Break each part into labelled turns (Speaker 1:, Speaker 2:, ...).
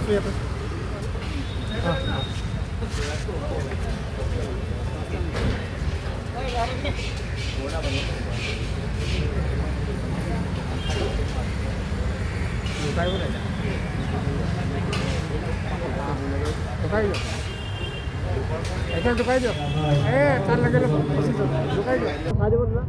Speaker 1: ঢুকাই দিয়ক তাত লাগিলে ঢুকাই দিয়ক ঢুকাই দিব দাদা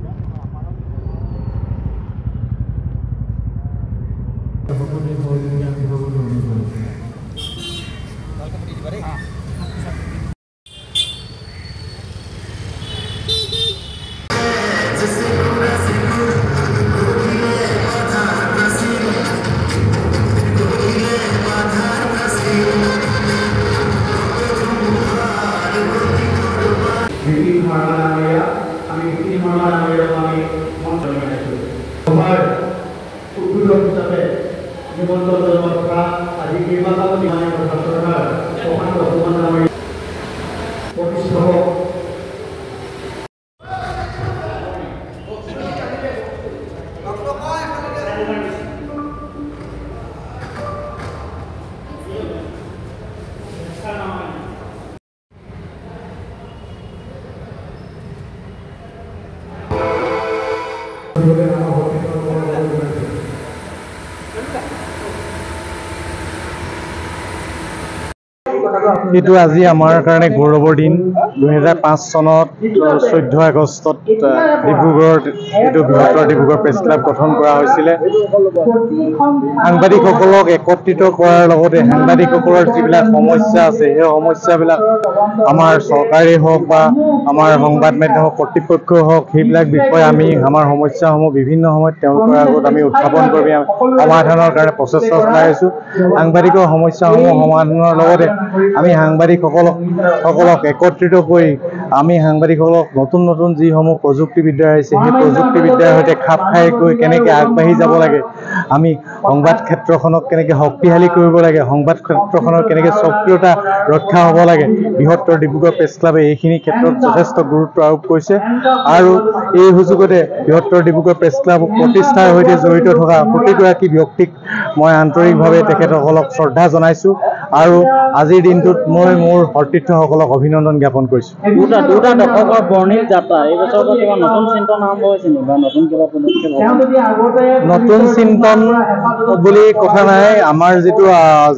Speaker 2: এইটো আজি আমাৰ কাৰণে গৌৰৱৰ দিন 2005 চনত 14 আগষ্টত ডিব্ৰুগড়ত এইটো বৃহত্তৰ ডিব্ৰুগড় প্ৰেছ ক্লাব গঠন কৰা হৈছিলে সাংবাদিকসকলক একত্ৰিত কৰাৰ লগতে সাংবাদিকসকলৰ যিবিলাক সমস্যা আছে সেই সমস্যাবিলাক আমাৰ চৰকাৰে হওক বা আমাৰ সংবাদ মাধ্যমৰ কৰ্তৃপক্ষই হওক সেইবিলাক বিষয়ে আমি আমাৰ সমস্যাসমূহ বিভিন্ন সময়ত তেওঁলোকৰ আগত আমি উত্থাপন কৰি সমাধানৰ কাৰণে প্ৰচেষ্টা চলাই আছোঁ সাংবাদিকৰ সমস্যাসমূহ সমাধানৰ লগতে আমি সাংবাদিকসকলক একত্ৰিত কৰি আমি সাংবাদিকসকলক নতুন নতুন যিসমূহ প্ৰযুক্তিবিদ্যা আহিছে সেই প্ৰযুক্তিবিদ্যাৰ সৈতে খাপ খাই গৈ কেনেকৈ আগবাঢ়ি যাব লাগে আমি সংবাদ ক্ষেত্ৰখনক কেনেকৈ শক্তিশালী কৰিব লাগে সংবাদ ক্ষেত্ৰখনৰ কেনেকৈ স্বকীয়তা ৰক্ষা হ'ব লাগে বৃহত্তৰ ডিব্ৰুগড় প্ৰেছ ক্লাবে এইখিনি ক্ষেত্ৰত যথেষ্ট গুৰুত্ব আৰোপ কৰিছে আৰু এই সুযোগতে বৃহত্তৰ ডিব্ৰুগড় প্ৰেছ ক্লাব প্ৰতিষ্ঠাৰ সৈতে জড়িত থকা প্ৰতিগৰাকী ব্যক্তিক মই আন্তৰিকভাৱে তেখেতসকলক শ্ৰদ্ধা জনাইছোঁ আৰু আজিৰ দিনটোত মই মোৰ সতীৰ্থসকলক অভিনন্দন জ্ঞাপন কৰিছোঁ
Speaker 3: দুটা দশকৰ বৰ্ণিল যাত্ৰা এই বছৰৰ পৰা কিবা নতুন চিন্তন আৰম্ভ হৈছে নেকি বা নতুন কিবা পদক্ষেপ
Speaker 2: নতুন চিন্তন বুলি কথা নাই আমাৰ যিটো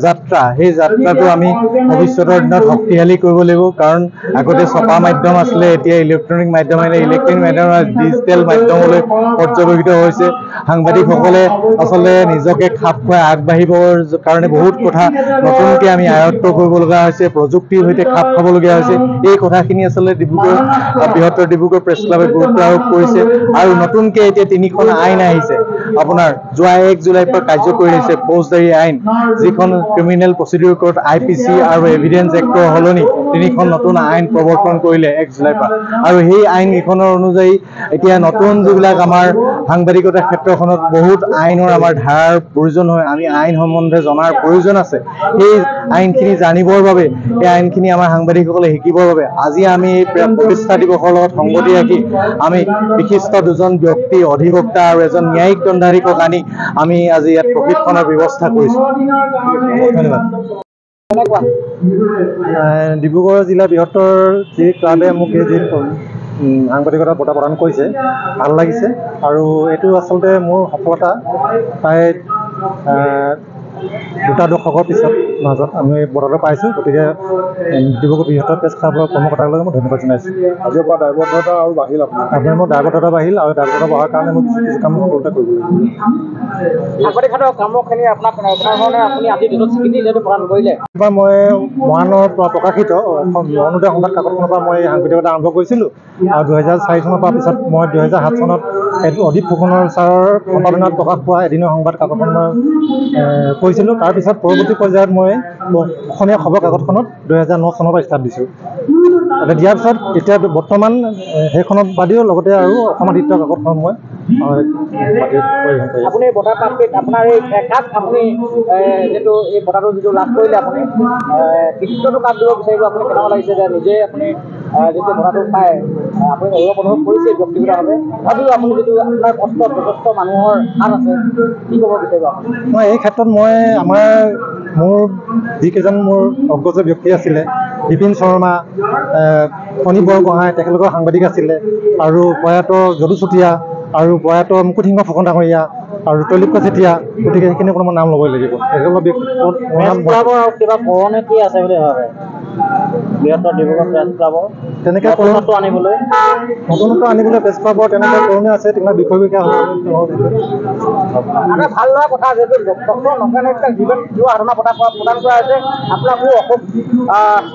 Speaker 2: যাত্ৰা সেই যাত্ৰাটো আমি ভৱিষ্যতৰ দিনত শক্তিশালী কৰিব লাগিব কাৰণ আগতে ছপা মাধ্যম আছিলে এতিয়া ইলেক্ট্ৰনিক মাধ্যম আহিলে ইলেক্ট্ৰনিক মাধ্যম ডিজিটেল মাধ্যমলৈ পৰ্যবেক্ষিত হৈছে সাংবাদিকসকলে আচলতে নিজকে খাপ খুৱাই আগবাঢ়িবৰ কাৰণে বহুত কথা নতুনকৈ আমি আয়ত্ব কৰিব লগা হৈছে প্ৰযুক্তিৰ সৈতে খাপ খাবলগীয়া হৈছে এই কথাখিনি আচলতে বৃহত্তৰ ডিব্ৰুগড় প্ৰেছ ক্লাবে গুৰুত্ব আৰোপ কৰিছে আৰু নতুনকৈ এতিয়া 3খন আইন আহিছে আপোনাৰ যোৱা 1 জুলাইৰ পৰা কাৰ্যকৰী হৈছে ফৌজদাৰী আইন যিখন ক্ৰিমিনেল প্ৰচিডিউৰ কোড IPC আৰু এভিডেন্স এক্টৰ সলনি 3খন নতুন আইন প্ৰৱৰ্তন কৰিলে 1 জুলাইৰ পৰা আৰু সেই আইনকেইখনৰ অনুযায়ী এতিয়া নতুন যিবিলাক আমাৰ সাংবাদিকতাৰ ক্ষেত্ৰখনত বহুত আইনৰ আমাৰ ধাৰাৰ প্ৰয়োজন হয় আমি আইন সম্বন্ধে জনাৰ প্ৰয়োজন আছে সেই আইনখিনি জানিবৰ বাবে এই আইনখিনি আমাৰ সাংবাদিকসকলে শিকিবৰ বাবে আজি আমি এই প্ৰতিষ্ঠা দিৱসৰ লগত সংগতি ৰাখি আমি বিশিষ্ট দুজন ব্যক্তি অধিবক্তা আৰু এজন ন্যায়িক দণ্ডাধীশক আনি আমি আজি ইয়াত প্ৰশিক্ষণৰ ব্যৱস্থা কৰিছোঁ ধন্যবাদ ডিব্ৰুগড় জিলা বৃহত্তৰ যি ক্লাবে মোক এই যি সাংবাদিকতা বঁটা প্ৰদান কৰিছে ভাল লাগিছে আৰু এইটো আচলতে মোৰ সফলতা প্ৰায় দুটা দশকৰ পিছত মাজত আমি বঁটাটো পাইছোঁ গতিকে ডিব্ৰুগড় বৃহত্তৰ প্ৰেছ ক্লাবৰ কৰ্মকৰ্তাসকলক মই ধন্যবাদ জনাইছোঁ আজিৰ পৰা দায়বদ্ধতা আৰু বাঢ়িল আপোনাৰ মোৰ দায়বদ্ধতা বাঢ়িল আৰু দায়বদ্ধতা বঢ়াৰ কাৰণে মই কিছু কাম সফলতা কৰিব লাগিব মই মৰাণৰ পৰা প্ৰকাশিত অৰুণোদয় সংবাদ কাকতখনৰ পৰা মই সাংবাদিকতা আৰম্ভ কৰিছিলোঁ আৰু 2004 চনৰ পৰা পিছত মই 2007 চনত অদীপ ফুকনৰ ছাৰৰ সম্পাদনাত প্ৰকাশ পোৱা এদিনৰ সংবাদ কাকতখন মই কৰিছিলোঁ তাৰপিছত পৰৱৰ্তী পৰ্যায়ত মই অসমীয়া খবৰ কাকতখনত 2009 চনৰ পৰা ষ্টাৰ্ট দিছোঁ দিয়াৰ পিছত এতিয়া বৰ্তমান সেইখনত বাদেও লগতে আৰু অসম আদিত্য কাকতখন মই
Speaker 3: আপুনি বঁটা প্ৰাপ্তিত আপোনাৰ এই কাক আপুনি যিটো এই বঁটাটো যিটো লাভ কৰিলে আপুনি কৃতিত্বটো কাক দিব বিচাৰিব আপুনি কেনেকুৱা লাগিছে যে নিজে আপুনি যিটো বঁটাটো পায় আপুনি গৌৰৱ অনুভৱ কৰিছে ব্যক্তিগতভাৱে তথাপিও আপুনি যিটো আপোনাৰ কষ্টত যথেষ্ট মানুহৰ হাত আছে কি ক'ব বিচাৰিব আপুনি
Speaker 2: মই এই ক্ষেত্ৰত মই আমাৰ মোৰ যিকেইজন মোৰ অগ্ৰজ ব্যক্তি আছিলে, বিপিন শৰ্মা, ফণী বৰগোহাঁই, তেখেতলোকৰ সাংবাদিক আছিলে, আৰু প্ৰয়াত যদু চুতীয়া, আৰু প্ৰয়াত মুকুট সিংহ ফুকন ডাঙৰীয়া, আৰু ত্ৰৈলোক্য চেতিয়া, গতিকে সেইখিনি কোনো নাম ল'বই লাগিব। তেখেতসকলৰ
Speaker 3: কিবা কৰণে কি আছে বুলি ভাবে বৃহত্তৰ ডিব্ৰুগড় প্ৰেছ ক্লাবৰ
Speaker 2: তেনেকৈ
Speaker 3: নতুনত্ব আনিবলৈ
Speaker 2: প্ৰেছ ক্লাবৰ তেনেকৈ কৰণে আছে, তেনেকুৱা বিষয়ববীয়া
Speaker 3: এটা ভাল লগা কথা যিহেতু ডক্টৰ নগেন হত্যাক জীৱন সাধনা বঁটা প্ৰদান কৰা হৈছে, আপোনাকো অশোক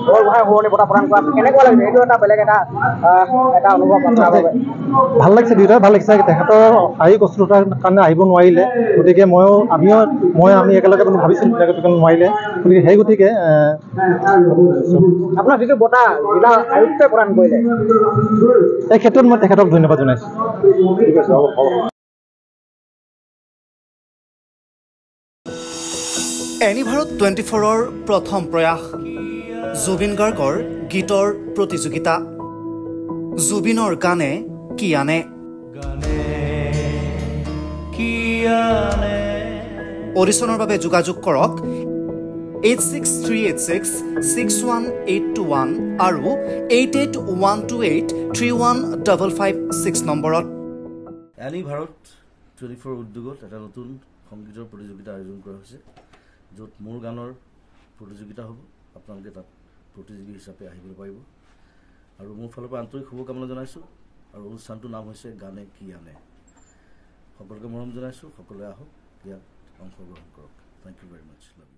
Speaker 3: বৰগোহাঁই সোঁৱৰণি বঁটা প্ৰদান কৰা কেনেকুৱা লাগিছে? এইটো এটা বেলেগ এটা অনুভৱ আপোনাৰ বাবে।
Speaker 2: ভাল লাগিছে, দুয়োটাই ভাল লাগিছে। তেখেতৰ শাৰীৰিক অসুস্থতাৰ কাৰণে আহিব নোৱাৰিলে, গতিকে আমি একেলগে বুলি ভাবিছিলোঁ, তেখেতলোকে নোৱাৰিলে, গতিকে
Speaker 3: আপোনাৰ যিটো বঁটা জিলা আয়ুক্তই প্ৰদান কৰিলে,
Speaker 2: এই ক্ষেত্ৰত মই তেখেতক ধন্যবাদ জনাইছোঁ।
Speaker 3: ঠিক আছে, হ'ব।
Speaker 4: এনিভাৰত 24ৰ প্ৰথম প্ৰয়াস জুবিন গাৰ্গৰ গীতৰ প্ৰতিযোগিতা। জুবিনৰ গানে কি আনে? অডিশ্যনৰ বাবে যোগাযোগ কৰক 8638661821 আৰু 8812831556 নম্বৰত।
Speaker 5: এনিভাৰত 24 উদ্যোগত এটা নতুন সংগীতৰ প্ৰতিযোগিতা আয়োজন কৰা হৈছে, য'ত মোৰ গানৰ প্ৰতিযোগিতা হ'ব। আপোনালোকে তাত প্ৰতিযোগী হিচাপে আহিবলৈ পাৰিব, আৰু মোৰ ফালৰ পৰা আন্তৰিক শুভকামনা জনাইছোঁ। আৰু অনুষ্ঠানটোৰ নাম হৈছে গানে কি আনে। সকলোকে মৰম জনাইছোঁ, সকলোৱে আহক, ইয়াত অংশগ্ৰহণ কৰক। Thank you very much. Love U.